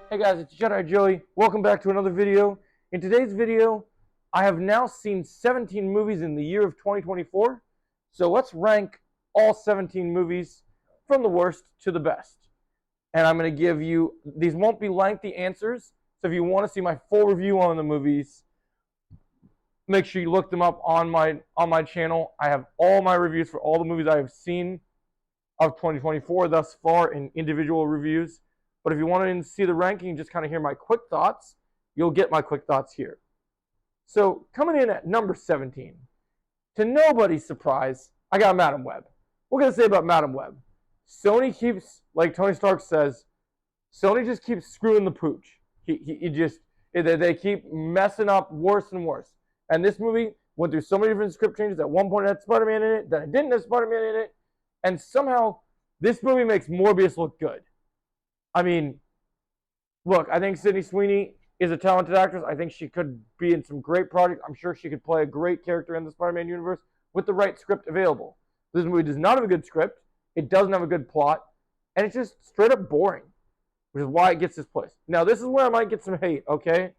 Hey guys, it's Jedi Joey. Welcome back to another video. In today's video, I have now seen 17 movies in the year of 2024. So let's rank all 17 movies from the worst to the best. And I'm going to give you, these won't be lengthy answers. So if you want to see my full review on the movies, make sure you look them up on my channel. I have all my reviews for all the movies I have seen of 2024 thus far in individual reviews. But if you want to see the ranking, just kind of hear my quick thoughts, you'll get my quick thoughts here. So coming in at number 17, to nobody's surprise, I got Madam Web. What can I say about Madam Web? Sony keeps, like Tony Stark says, Sony just keeps screwing the pooch. They keep messing up worse and worse. And this movie went through so many different script changes. At one point it had Spider-Man in it, then it didn't have Spider-Man in it. And somehow this movie makes Morbius look good. I mean, look, I think Sydney Sweeney is a talented actress. I think she could be in some great projects. I'm sure she could play a great character in the Spider-Man universe with the right script available. This movie does not have a good script. It doesn't have a good plot. And it's just straight up boring, which is why it gets this place. Now, this is where I might get some hate, okay?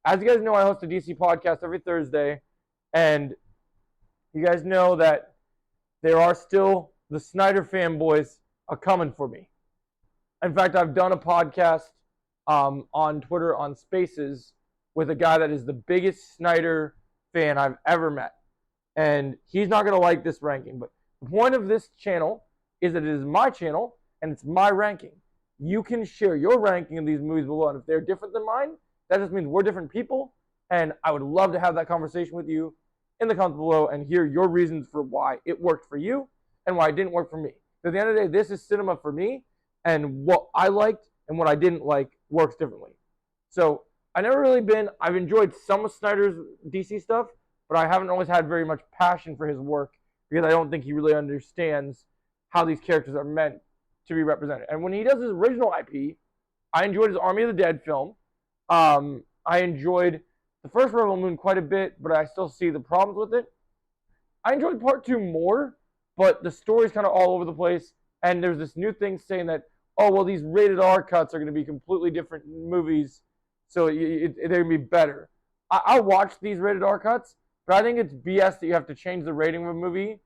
As you guys know, I host a DC podcast every Thursday. And you guys know that there are still the Snyder fanboys are coming for me. In fact, I've done a podcast on Twitter on Spaces with a guy that is the biggest Snyder fan I've ever met. And he's not going to like this ranking. But the point of this channel is that it is my channel and it's my ranking. You can share your ranking of these movies below. And if they're different than mine, that just means we're different people. And I would love to have that conversation with you in the comments below and hear your reasons for why it worked for you and why it didn't work for me. At the end of the day, this is cinema for me. And what I liked and what I didn't like works differently. So I've enjoyed some of Snyder's DC stuff, but I haven't always had very much passion for his work because I don't think he really understands how these characters are meant to be represented. And when he does his original IP, I enjoyed his Army of the Dead film. I enjoyed the first Rebel Moon quite a bit, but I still see the problems with it. I enjoyed part 2 more, but the story's kind of all over the place. And there's this new thing saying that, oh, well, these rated R cuts are going to be completely different movies, so they're going to be better. I'll watch these rated R cuts, but I think it's BS that you have to change the rating of a movie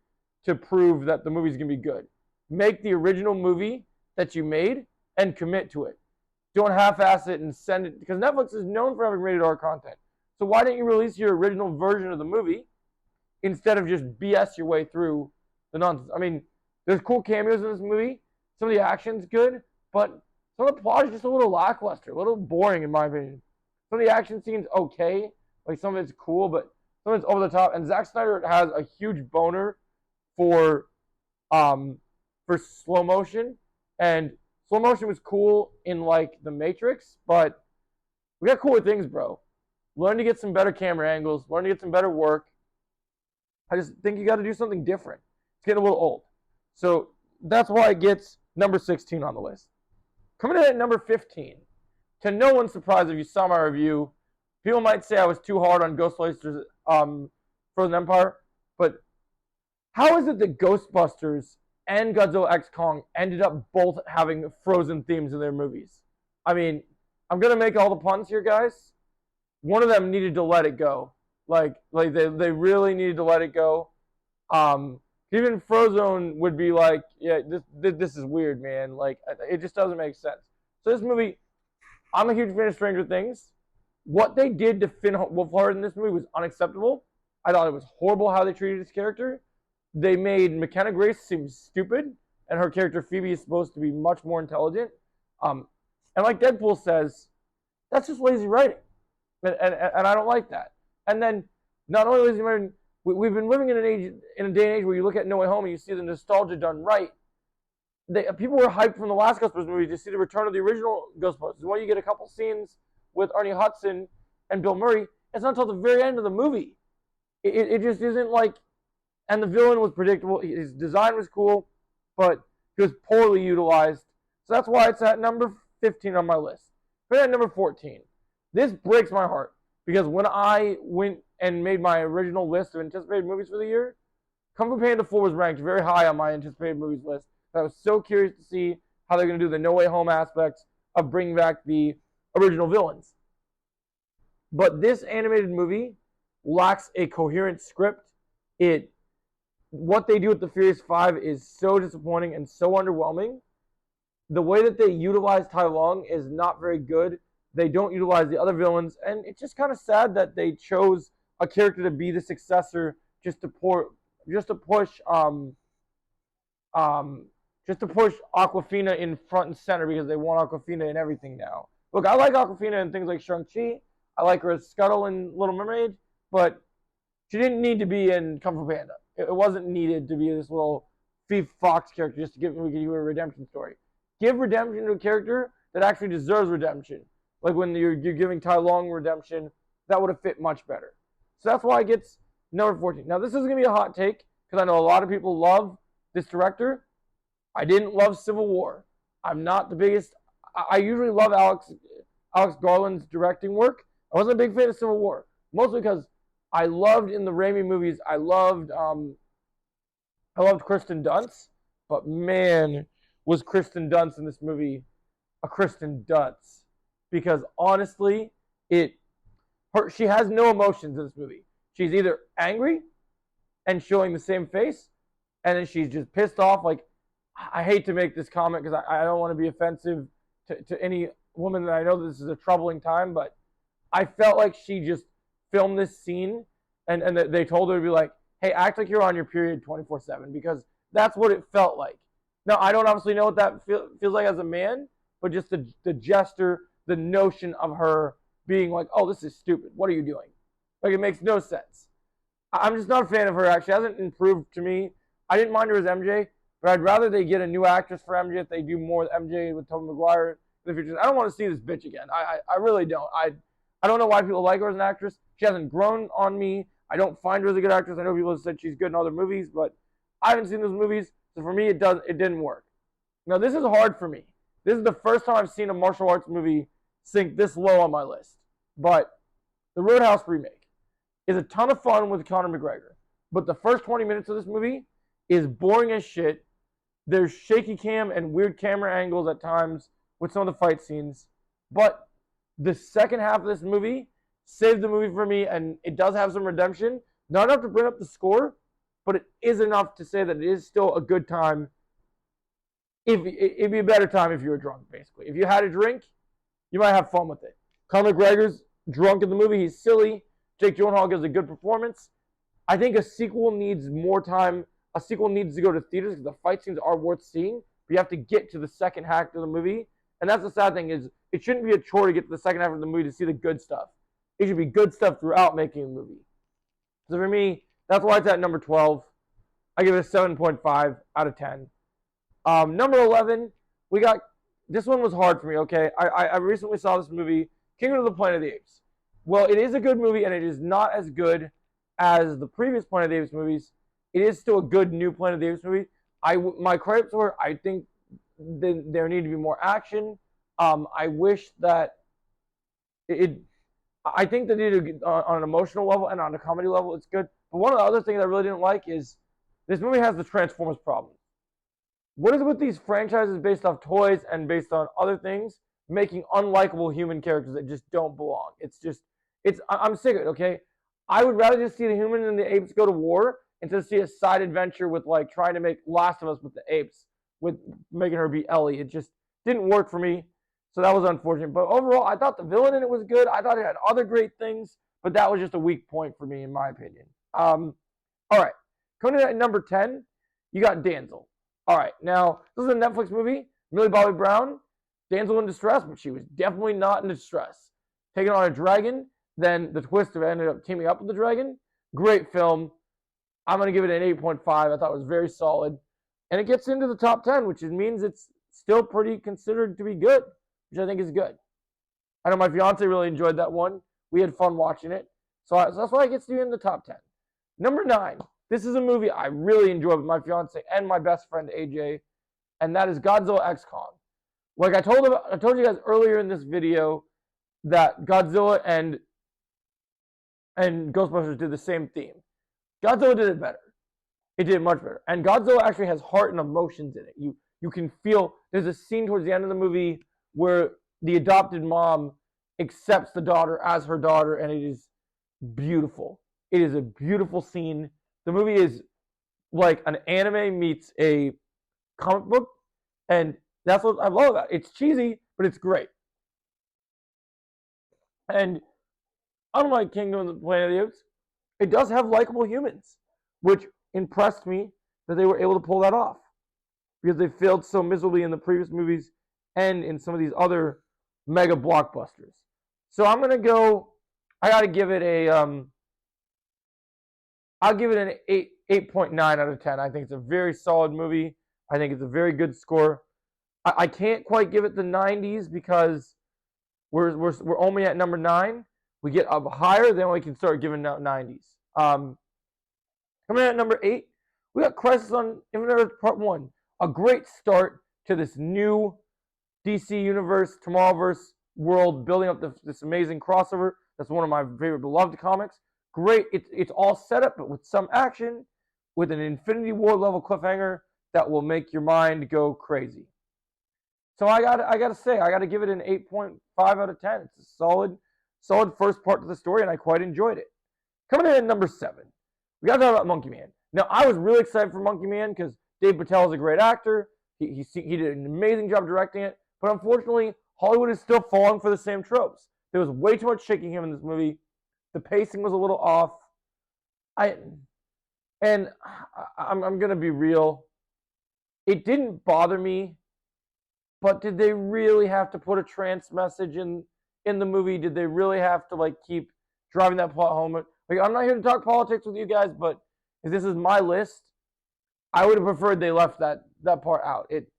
to prove that the movie's going to be good. Make the original movie that you made and commit to it. Don't half-ass it and send it, because Netflix is known for having rated R content. So why didn't you release your original version of the movie instead of just BS your way through the nonsense? I mean, there's cool cameos in this movie. Some of the action's good, but some of the plot is just a little lackluster, a little boring in my opinion. Some of the action scenes okay, like some of it's cool, but some of it's over the top. And Zack Snyder has a huge boner for slow motion, and slow motion was cool in like The Matrix, but we got cooler things, bro. Learn to get some better camera angles, learn to get some better work. I just think you got to do something different. It's getting a little old. So that's why it gets number 16 on the list. Coming in at number 15, to no one's surprise if you saw my review, people might say I was too hard on Ghostbusters Frozen Empire, but how is it that Ghostbusters and Godzilla X Kong ended up both having Frozen themes in their movies? I mean, I'm going to make all the puns here, guys. One of them needed to let it go. Like they really needed to let it go. Even Frozone would be like, yeah, this is weird, man. Like, it just doesn't make sense. So this movie, I'm a huge fan of Stranger Things. What they did to Finn Wolfhard in this movie was unacceptable. I thought it was horrible how they treated his character. They made McKenna Grace seem stupid, and her character Phoebe is supposed to be much more intelligent. And like Deadpool says, that's just lazy writing. And I don't like that. And then, not only lazy writing, we've been living in a day and age where you look at No Way Home and you see the nostalgia done right. People were hyped from the last Ghostbusters movie to see the return of the original Ghostbusters. When you get a couple scenes with Ernie Hudson and Bill Murray, it's not until the very end of the movie. It just isn't like, and the villain was predictable. His design was cool, but he was poorly utilized. So that's why it's at number 15 on my list. But at number 14, this breaks my heart because when I went and made my original list of anticipated movies for the year, Kung Fu Panda 4 was ranked very high on my anticipated movies list. I was so curious to see how they're going to do the No Way Home aspects of bringing back the original villains. But this animated movie lacks a coherent script. What they do with the Furious Five is so disappointing and so underwhelming. The way that they utilize Tai Lung is not very good. They don't utilize the other villains, and it's just kind of sad that they chose a character to be the successor just to push Awkwafina in front and center because they want Awkwafina in everything now. Look, I like Awkwafina in things like Shang-Chi. I like her as Scuttle in Little Mermaid, but she didn't need to be in Kung Fu Panda. It wasn't needed to be this little thief fox character just to we could do a redemption story. Give redemption to a character that actually deserves redemption. Like when you're giving Tai Lung redemption, that would have fit much better. So that's why it gets number 14. Now this is going to be a hot take because I know a lot of people love this director. I didn't love Civil War. I'm not the biggest. I usually love Alex Garland's directing work. I wasn't a big fan of Civil War, mostly because I loved in the Raimi movies. I loved Kristen Dunst, but man, was Kristen Dunst in this movie a Kristen Dunst? Because honestly, she has no emotions in this movie. She's either angry and showing the same face, and then she's just pissed off. Like, I hate to make this comment because I don't want to be offensive to any woman that I know this is a troubling time, but I felt like she just filmed this scene and they told her to be like, hey, act like you're on your period 24/7 because that's what it felt like. Now, I don't obviously know what that feels like as a man, but just the gesture, the notion of her being like, oh, this is stupid. What are you doing? Like, it makes no sense. I'm just not a fan of her, actually. She hasn't improved to me. I didn't mind her as MJ, but I'd rather they get a new actress for MJ if they do more with MJ with Tobey Maguire in the future. I don't want to see this bitch again. I really don't. I don't know why people like her as an actress. She hasn't grown on me. I don't find her as a good actress. I know people have said she's good in other movies, but I haven't seen those movies, so for me, it didn't work. Now, this is hard for me. This is the first time I've seen a martial arts movie sink this low on my list. But the Roadhouse remake is a ton of fun with Conor McGregor. But the first 20 minutes of this movie is boring as shit. There's shaky cam and weird camera angles at times with some of the fight scenes. But the second half of this movie saved the movie for me, and it does have some redemption. Not enough to bring up the score, but it is enough to say that it is still a good time. It'd be a better time if you were drunk, basically. If you had a drink, you might have fun with it. Conor McGregor's drunk in the movie. He's silly. Jake Gyllenhaal gives a good performance. I think a sequel needs more time. A sequel needs to go to theaters because the fight scenes are worth seeing, but you have to get to the second half of the movie. And that's the sad thing is it shouldn't be a chore to get to the second half of the movie to see the good stuff. It should be good stuff throughout making a movie. So for me, that's why it's at number 12. I give it a 7.5 out of 10. Number 11, we got, this one was hard for me, okay? I recently saw this movie, Kingdom of the Planet of the Apes. Well, it is a good movie, and it is not as good as the previous Planet of the Apes movies. It is still a good new Planet of the Apes movie. My gripes were, I think there needed to be more action. I wish that I think they did it on an emotional level and on a comedy level, it's good. But one of the other things I really didn't like is this movie has the Transformers problem. What is it with these franchises based off toys and based on other things making unlikable human characters that just don't belong? I'm sick of it, okay? I would rather just see the humans and the apes go to war instead of see a side adventure with like trying to make Last of Us with the apes, with making her be Ellie. It just didn't work for me. So that was unfortunate. But overall, I thought the villain in it was good. I thought it had other great things, but that was just a weak point for me, in my opinion. All right. Coming in at number 10, you got Denzel. All right. Now, this is a Netflix movie. Millie Bobby Brown, Denzel in distress, but she was definitely not in distress. Taking on a dragon, then the twist of it ended up teaming up with the dragon. Great film. I'm going to give it an 8.5. I thought it was very solid. And it gets into the top 10, which means it's still pretty considered to be good, which I think is good. I know my fiance really enjoyed that one. We had fun watching it. So that's why it gets to be in the top 10. Number 9. This is a movie I really enjoyed with my fiance and my best friend AJ, and that is Godzilla X Kong. Like I told you guys earlier in this video that Godzilla and Ghostbusters did the same theme. Godzilla did it better. It did much better. And Godzilla actually has heart and emotions in it. You can feel, there's a scene towards the end of the movie where the adopted mom accepts the daughter as her daughter, and it is beautiful. It is a beautiful scene. The movie is like an anime meets a comic book, and that's what I love about it. It's cheesy, but it's great. And unlike Kingdom of the Planet of the Apes, it does have likable humans, which impressed me that they were able to pull that off because they failed so miserably in the previous movies and in some of these other mega blockbusters. So I'm gonna go. I gotta give it a. I'll give it an 8.9 out of 10. I think it's a very solid movie. I think it's a very good score. I can't quite give it the 90s because we're only at number 9. We get up higher, then we can start giving out 90s. Coming in at number 8, we got Crisis on Infinite Earth Part 1. A great start to this new DC Universe, Tomorrowverse world, building up this amazing crossover. That's one of my favorite beloved comics. Great, it's all set up, but with some action, with an Infinity War level cliffhanger that will make your mind go crazy. So I gotta say, I gotta give it an 8.5 out of 10. It's a solid first part to the story, and I quite enjoyed it. Coming in at number 7, we gotta talk about Monkey Man. Now, I was really excited for Monkey Man because Dave Patel is a great actor. He did an amazing job directing it, but unfortunately, Hollywood is still falling for the same tropes. There was way too much shaking him in this movie. The pacing was a little off. I'm gonna be real. It didn't bother me, but did they really have to put a trans message in the movie? Did they really have to like keep driving that plot home? Like, I'm not here to talk politics with you guys, but if this is my list, I would have preferred they left that part out. It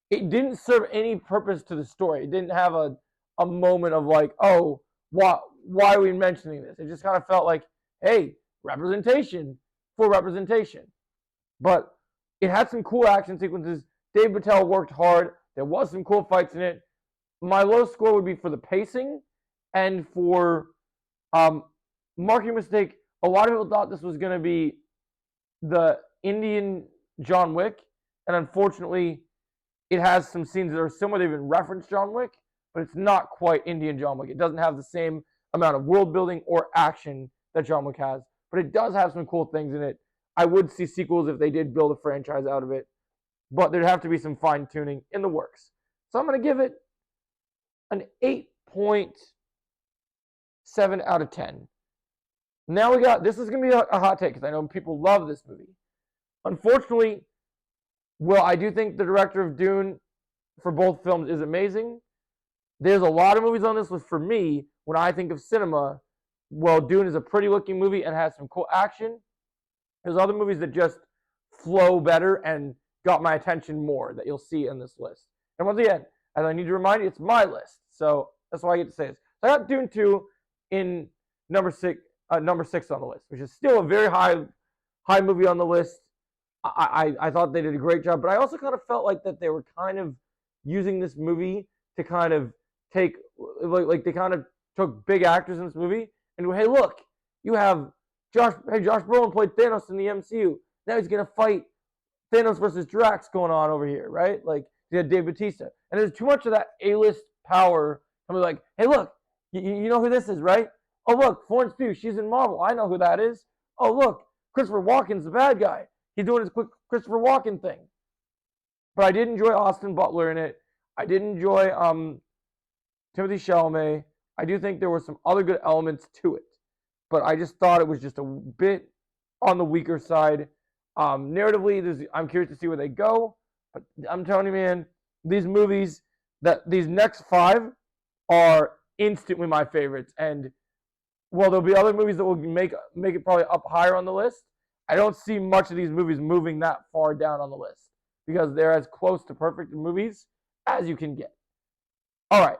didn't serve any purpose to the story. It didn't have a moment of like, oh, why are we mentioning this? It just kind of felt like, hey, representation for representation. But it had some cool action sequences. Dave Patel worked hard. There was some cool fights in it. My low score would be for the pacing and for marking mistake. A lot of people thought this was going to be the Indian John Wick, and unfortunately, it has some scenes that are similar. They even reference John Wick, but it's not quite Indian John Wick. It doesn't have the same amount of world building or action that John Wick has, but it does have some cool things in it. I would see sequels if they did build a franchise out of it, but there'd have to be some fine tuning in the works. So I'm going to give it an 8.7 out of 10. Now we got, this is going to be a hot take because I know people love this movie. Unfortunately, well, I do think the director of Dune for both films is amazing. There's a lot of movies on this list for me, when I think of cinema, well, Dune is a pretty looking movie and has some cool action. There's other movies that just flow better and got my attention more that you'll see in this list. And once again, as I need to remind you, it's my list. So that's why I get to say this. So I got Dune 2 in number 6 on the list, which is still a very high movie on the list. I thought they did a great job, but I also kind of felt like that they were kind of using this movie to kind of take, like they kind of took big actors in this movie and, hey, look, you have Josh Brolin played Thanos in the MCU. Now he's going to fight Thanos versus Drax going on over here, right? Like, you had Dave Bautista. And there's too much of that A-list power. I'm like, hey, look, you know who this is, right? Oh, look, Florence Pugh, she's in Marvel. I know who that is. Oh, look, Christopher Walken's the bad guy. He's doing his quick Christopher Walken thing. But I did enjoy Austin Butler in it. I did enjoy Timothy Chalamet. I do think there were some other good elements to it. But I just thought it was just a bit on the weaker side. Narratively, I'm curious to see where they go. But I'm telling you, man, these movies, these next 5 are instantly my favorites. And while there'll be other movies that will make it probably up higher on the list, I don't see much of these movies moving that far down on the list because they're as close to perfect movies as you can get. All right.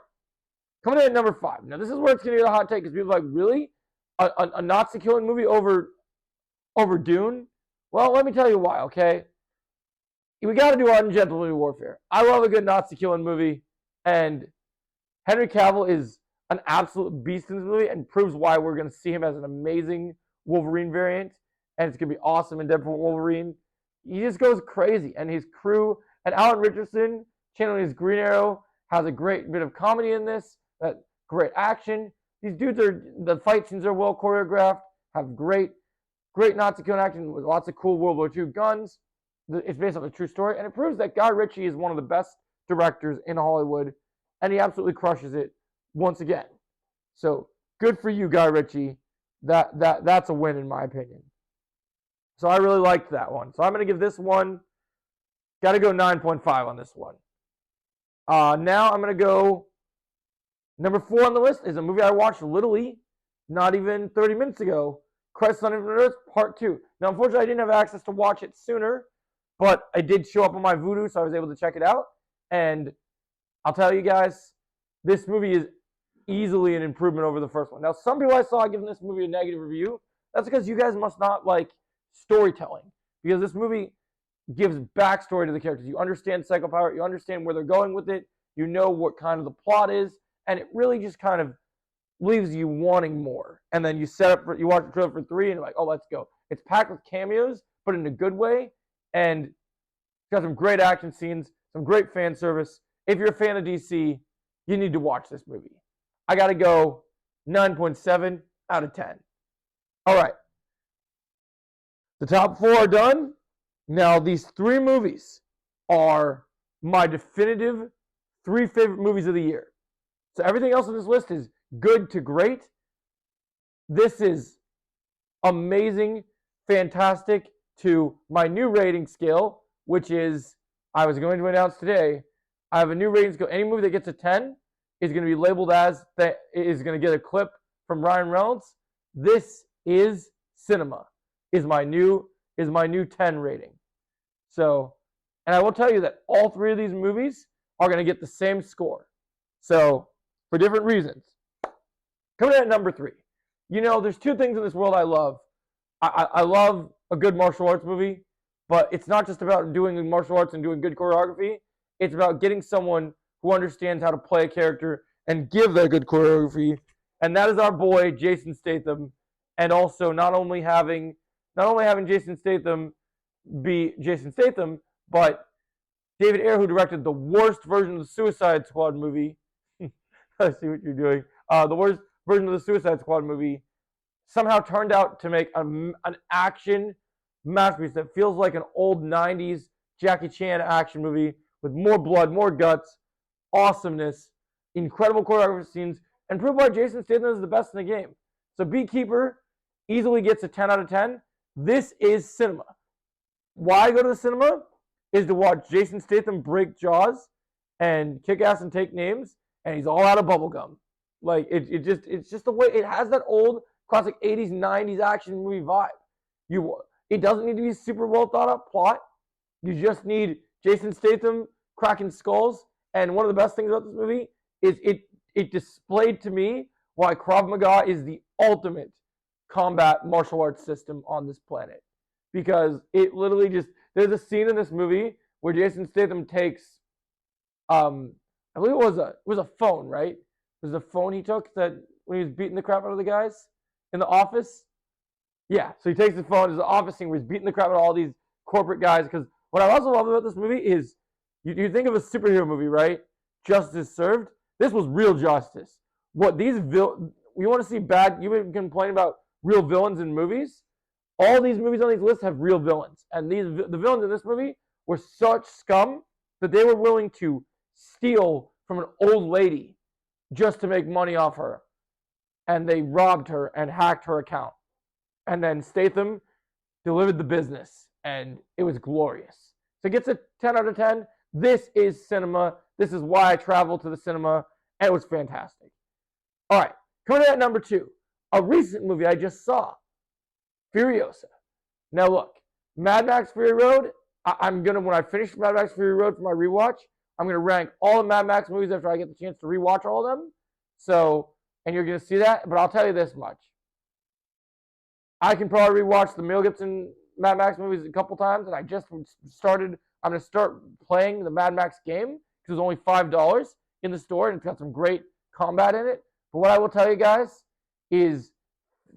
Coming in at number 5. Now, this is where it's going to get a hot take because people are like, really? A Nazi killing movie over Dune? Well, let me tell you why, okay? We got to do Art and Gentlemanly Warfare. I love a good Nazi killing movie, and Henry Cavill is an absolute beast in this movie and proves why we're going to see him as an amazing Wolverine variant, and it's going to be awesome in Deadpool Wolverine. He just goes crazy, and his crew, and Alan Richardson channeling his Green Arrow, has a great bit of comedy in this that great action. These dudes the fight scenes are well choreographed, have great Nazi killing action with lots of cool World War II guns. It's based on a true story, and it proves that Guy Ritchie is one of the best directors in Hollywood, and he absolutely crushes it once again. So good for you, Guy Ritchie. That's a win in my opinion. So I really liked that one. So I'm going to give this one, got to go 9.5 on this one. Now I'm going to go, number 4 on the list is a movie I watched literally not even 30 minutes ago, Crisis on Infinite Earths Part 2. Now, unfortunately, I didn't have access to watch it sooner, but I did show up on my Vudu, so I was able to check it out. And I'll tell you guys, this movie is easily an improvement over the first one. Now, some people I saw giving this movie a negative review. That's because you guys must not like storytelling, because this movie gives backstory to the characters. You understand Psycho Pirate, you understand where they're going with it, you know what kind of the plot is, and it really just kind of leaves you wanting more. And then you you watch the trailer for 3 and you're like, oh, let's go. It's packed with cameos, but in a good way, and it's got some great action scenes, some great fan service. If you're a fan of DC, you need to watch this movie. I got to go 9.7 out of 10. All right. The top 4 are done. Now, these 3 movies are my definitive 3 favorite movies of the year. So everything else on this list is good to great. This is amazing, fantastic to my new rating scale, which is, I was going to announce today, I have a new rating scale. Any movie that gets a 10 is going to be labeled as, that is going to get a clip from Ryan Reynolds. This is cinema, is my new 10 rating. So, and I will tell you that all 3 of these movies are going to get the same score. So, for different reasons. Coming in at number 3. You know, there's 2 things in this world I love. I love a good martial arts movie, but it's not just about doing martial arts and doing good choreography. It's about getting someone who understands how to play a character and give that good choreography. And that is our boy, Jason Statham. And also not only having Jason Statham be Jason Statham, but David Ayer, who directed the worst version of the Suicide Squad movie. I see what you're doing. The worst version of the Suicide Squad movie somehow turned out to make an action masterpiece that feels like an old 90s Jackie Chan action movie with more blood, more guts, awesomeness, incredible choreography scenes, and prove why Jason Statham is the best in the game. So Beekeeper easily gets a 10 out of 10. This is cinema. Why I go to the cinema is to watch Jason Statham break jaws and kick ass and take names, and he's all out of bubblegum. Like, it's just the way, it has that old classic 80s, 90s action movie vibe. It doesn't need to be super well thought out plot. You just need Jason Statham cracking skulls. And one of the best things about this movie is it displayed to me why Krav Maga is the ultimate combat martial arts system on this planet. Because it literally just, there's a scene in this movie where Jason Statham takes, I believe it was a phone, right? It was a phone he took that when he was beating the crap out of the guys in the office. Yeah, so he takes the phone. There's an office scene where he's beating the crap out of all these corporate guys. Because what I also love about this movie is, you think of a superhero movie, right? Justice served. This was real justice. What these you want to see bad? You've been complaining about real villains in movies. All these movies on these lists have real villains, and the villains in this movie were such scum that they were willing to steal from an old lady just to make money off her, and they robbed her and hacked her account. And then Statham delivered the business, and it was glorious. So it gets a 10 out of 10. This is cinema. This is why I traveled to the cinema, and it was fantastic. All right, coming in at number 2, a recent movie I just saw, Furiosa. Now look, Mad Max Fury Road, when I finish Mad Max Fury Road for my rewatch, I'm gonna rank all the Mad Max movies after I get the chance to rewatch all of them. So, and you're gonna see that, but I'll tell you this much. I can probably rewatch the Mel Gibson Mad Max movies a couple times, and I just started, I'm gonna start playing the Mad Max game, because it was only $5 in the store, and it's got some great combat in it. But what I will tell you guys is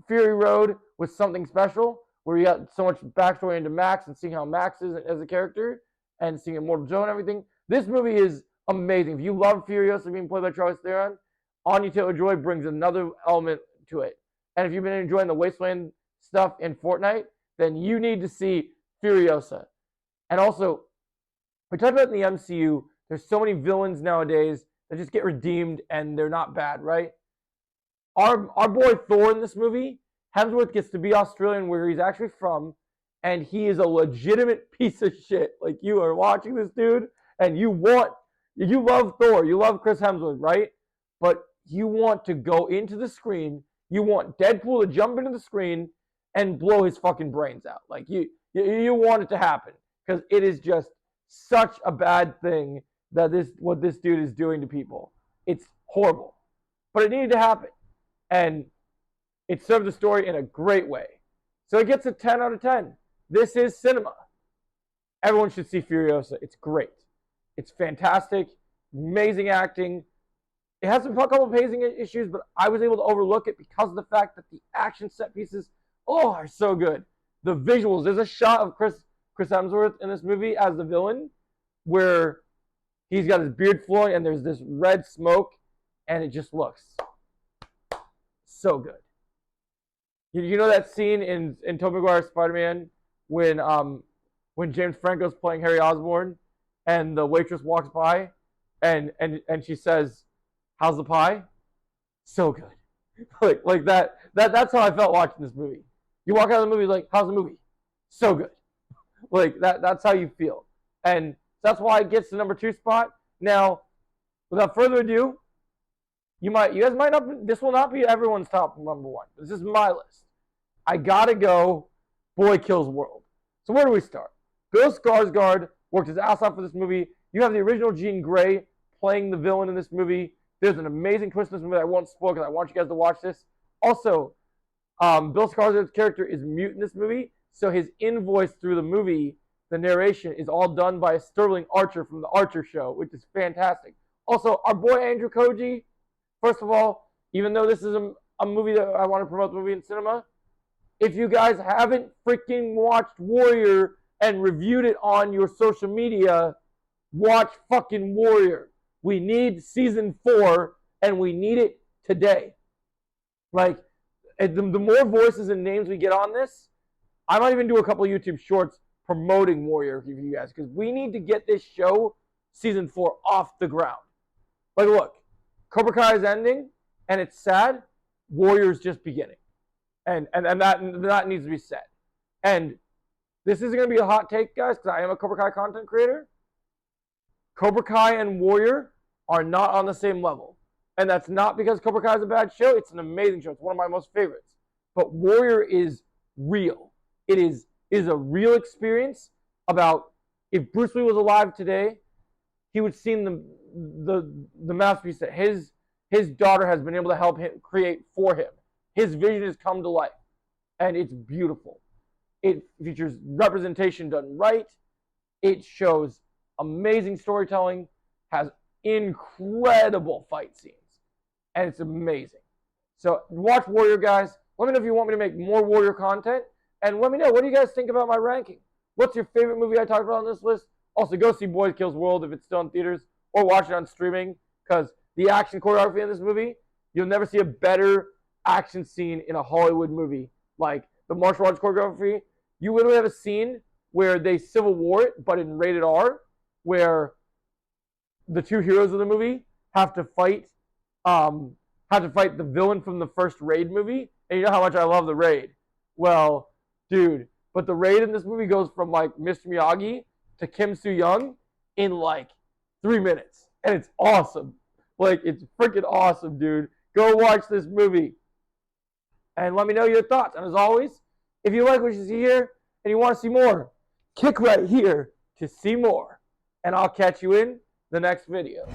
Fury Road was something special, where you got so much backstory into Max and seeing how Max is as a character and seeing Immortal Joe and everything. This movie is amazing. If you love Furiosa being played by Charlize Theron, Anya Taylor-Joy brings another element to it. And if you've been enjoying the Wasteland stuff in Fortnite, then you need to see Furiosa. And also, we talked about in the MCU, there's so many villains nowadays that just get redeemed and they're not bad, right? Our boy Thor in this movie, Hemsworth gets to be Australian where he's actually from, and he is a legitimate piece of shit. Like, you are watching this dude, and you love Thor, you love Chris Hemsworth, right? But you want to go into the screen, you want Deadpool to jump into the screen and blow his fucking brains out. Like, you want it to happen, because it is just such a bad thing that what this dude is doing to people. It's horrible. But it needed to happen. And it served the story in a great way. So it gets a 10 out of 10. This is cinema. Everyone should see Furiosa. It's great. It's fantastic. Amazing acting. It has a couple of pacing issues, but I was able to overlook it because of the fact that the action set pieces, are so good. The visuals. There's a shot of Chris Hemsworth in this movie as the villain where he's got his beard flowing and there's this red smoke and it just looks so good. You know that scene in Tobey Maguire's Spider-Man when James Franco's playing Harry Osborn and the waitress walks by and she says, "How's the pie?" So good. like that's how I felt watching this movie. You walk out of the movie like, "How's the movie?" So good. Like that's how you feel. And that's why it gets the number 2 spot. Now, without further ado, you guys might not, this will not be everyone's top number 1. This is my list. I gotta go Boy Kills World. So where do we start? Bill Skarsgård worked his ass off for this movie. You have the original Jean Grey playing the villain in this movie. There's an amazing twist in this movie that I won't spoil because I want you guys to watch this. Also, Bill Skarsgård's character is mute in this movie, so his invoice through the movie, the narration, is all done by Sterling Archer from The Archer Show, which is fantastic. Also, our boy Andrew Koji, first of all, even though this is a movie that I want to promote the movie in cinema, if you guys haven't freaking watched Warrior and reviewed it on your social media, watch fucking Warrior. We need season 4, and we need it today. Like, the more voices and names we get on this, I might even do a couple of YouTube shorts promoting Warrior for you guys, because we need to get this show, season 4, off the ground. Like, look, Cobra Kai is ending, and it's sad. Warrior's just beginning. And that needs to be said. And this isn't going to be a hot take, guys, because I am a Cobra Kai content creator. Cobra Kai and Warrior are not on the same level. And that's not because Cobra Kai is a bad show. It's an amazing show. It's one of my most favorites. But Warrior is real. It is a real experience about, if Bruce Lee was alive today, he would see the masterpiece that his daughter has been able to help him create for him. His vision has come to life, and it's beautiful. It features representation done right. It shows amazing storytelling, has incredible fight scenes, and it's amazing. So watch Warrior, guys. Let me know if you want me to make more Warrior content, and let me know, what do you guys think about my ranking? What's your favorite movie I talked about on this list? Also, go see Boy Kills World if it's still in theaters, or watch it on streaming, because the action choreography in this movie, you'll never see a better action scene in a Hollywood movie. Like the martial arts choreography, you literally have a scene where they Civil War it, but in rated R, where the two heroes of the movie have to fight the villain from the first Raid movie. And you know how much I love the Raid. Well, dude, but the Raid in this movie goes from like Mr. Miyagi to Kim Soo-young in like 3 minutes. And it's awesome. Like, it's freaking awesome, dude. Go watch this movie. And let me know your thoughts. And as always, if you like what you see here and you want to see more, click right here to see more. And I'll catch you in the next video.